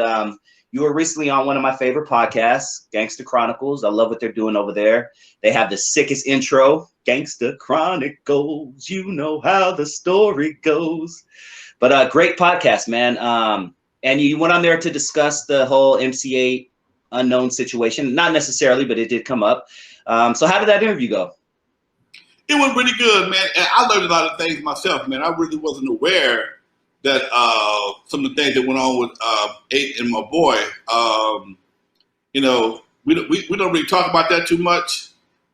but you were recently on one of my favorite podcasts, Gangster Chronicles. I love what they're doing over there. They have the sickest intro, Gangster Chronicles. You know how the story goes. But great podcast, man. And you went on there to discuss the whole MC8 unknown situation. Not necessarily, but it did come up. So how did that interview go? It was really good, man. And I learned a lot of things myself, man. I really wasn't aware that some of the things that went on with Eiht and my boy, you know, we don't really talk about that too much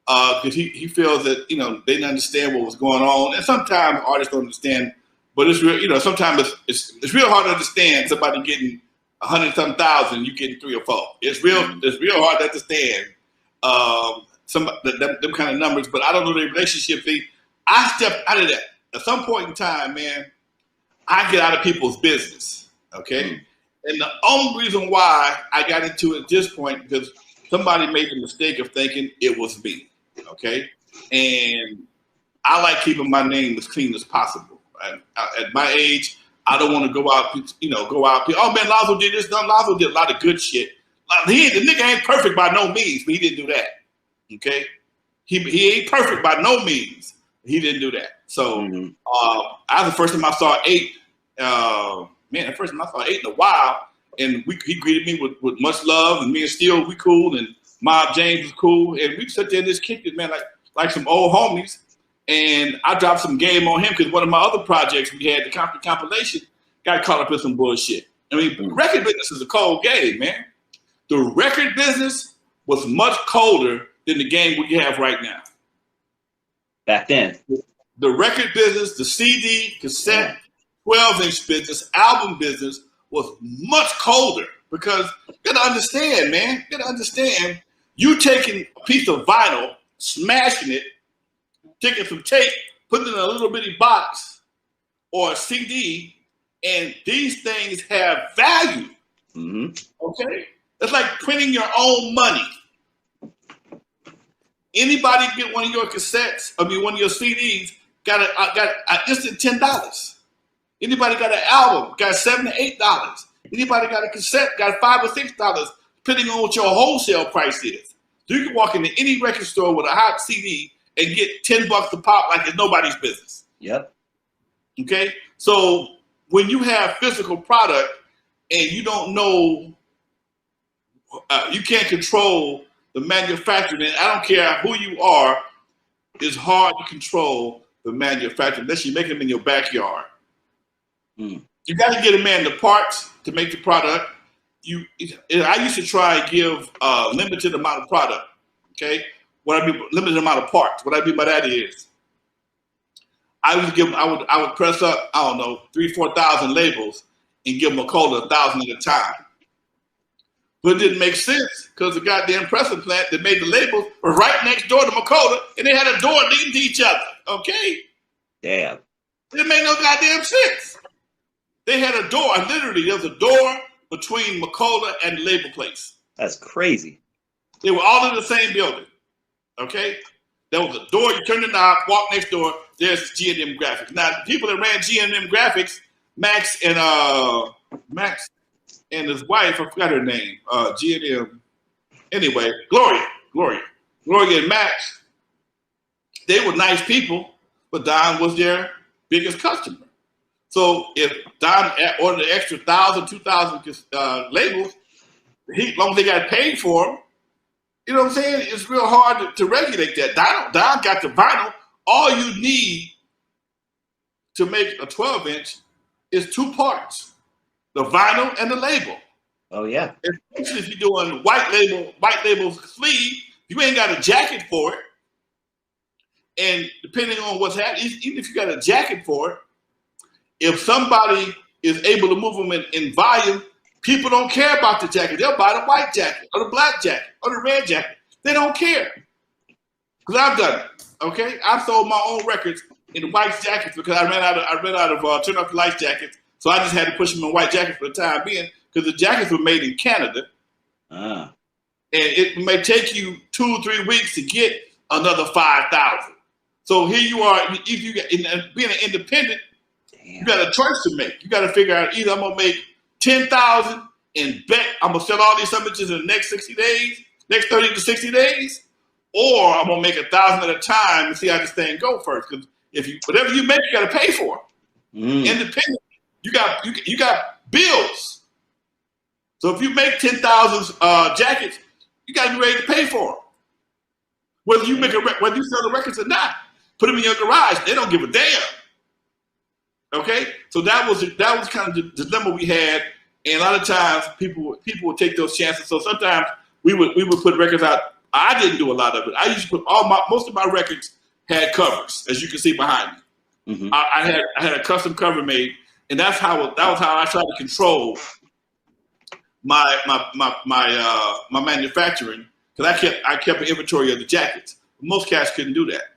because he feels that, you know, they didn't understand what was going on. And sometimes artists don't understand, but it's real, you know, sometimes it's real hard to understand somebody getting 100-some thousand, you getting 3 or 4. It's real hard to understand them kind of numbers, but I don't know the relationship thing. I stepped out of that. At some point in time, man, I get out of people's business, okay? And the only reason why I got into it at this point, because somebody made the mistake of thinking it was me, okay? And I like keeping my name as clean as possible. At my age, I don't want to go out, you know, oh man, Lonzo did this, Lonzo did a lot of good shit. The nigga ain't perfect by no means, but he didn't do that, okay? He ain't perfect by no means. He didn't do that. So the first time I saw Eiht, man, the first time I saw Eiht in a while, and he greeted me with much love, and me and Steele, we cool, and Mob James was cool, and we sat there and just kicked it, man, like some old homies. And I dropped some game on him because one of my other projects we had, the Compton compilation, got caught up in some bullshit. I mean, record business is a cold game, man. The record business was much colder than the game we have right now. Back then. The record business, the CD, cassette, 12-inch business, album business was much colder because you gotta understand, man. You gotta understand, you taking a piece of vinyl, smashing it, taking some tape, putting it in a little bitty box or a CD, and these things have value. Okay? It's like printing your own money. Anybody get one of your cassettes, one of your CDs, got an instant $10. Anybody got an album, got $7 to $8. Anybody got a cassette, got $5 or $6, depending on what your wholesale price is. So you can walk into any record store with a hot CD and get $10 a pop like it's nobody's business. Yep. Okay? So when you have physical product and you don't know, you can't control the manufacturing, and I don't care who you are, it's hard to control the manufacturing unless you make them in your backyard. You got to get a man the parts to make the product. I used to try and give a limited amount of product, okay? Limited amount of parts. What I mean by that is, I would press up, I don't know, 3,000-4,000 labels and give Michel'le 1,000 at a time. But it didn't make sense because the goddamn pressing plant that made the labels was right next door to Michel'le, and they had a door leading to each other. Okay? Damn. It made no goddamn sense. They had a door, and literally there was a door between Michel'le and the label place. That's crazy. They were all in the same building. Okay? There was a door, you turn the knob, walk next door, there's G&M Graphics. Now, the people that ran G&M Graphics, Max and his wife, I forgot her name, G&M. Anyway, Gloria and Max, they were nice people, but Don was their biggest customer. So if Don ordered an extra 1,000, 2,000 labels, as long as they got paid for them, you know what I'm saying? It's real hard to regulate that. Don got the vinyl. All you need to make a 12-inch is 2 parts. The vinyl and the label. Oh yeah. Especially if you're doing white label sleeve, you ain't got a jacket for it. And depending on what's happening, even if you got a jacket for it, if somebody is able to move them in volume, people don't care about the jacket. They'll buy the white jacket or the black jacket or the red jacket. They don't care. Because I've done it. Okay? I've sold my own records in white jackets because I ran out of turn off the lights jackets. So I just had to push them in white jackets for the time being because the jackets were made in Canada. And it may take you 2 or 3 weeks to get another 5,000. So here you are, if you get being an independent, you got a choice to make. You got to figure out either I'm gonna make 10,000 and bet I'm gonna sell all these images in the next 60 days, next 30 to 60 days, or I'm gonna make 1,000 at a time and see how this thing go first. Because if you whatever you make, you gotta pay for it. Independent, you got bills. So if you make 10,000 jackets, you gotta be ready to pay for them. Whether you whether you sell the records or not, put them in your garage. They don't give a damn. Okay, so that was kind of the dilemma we had, and a lot of times people would take those chances. So sometimes we would put records out. I didn't do a lot of it. I used to put most of my records had covers, as you can see behind me. I had a custom cover made, and that was how I tried to control my manufacturing, because I kept an inventory of the jackets. Most cats couldn't do that.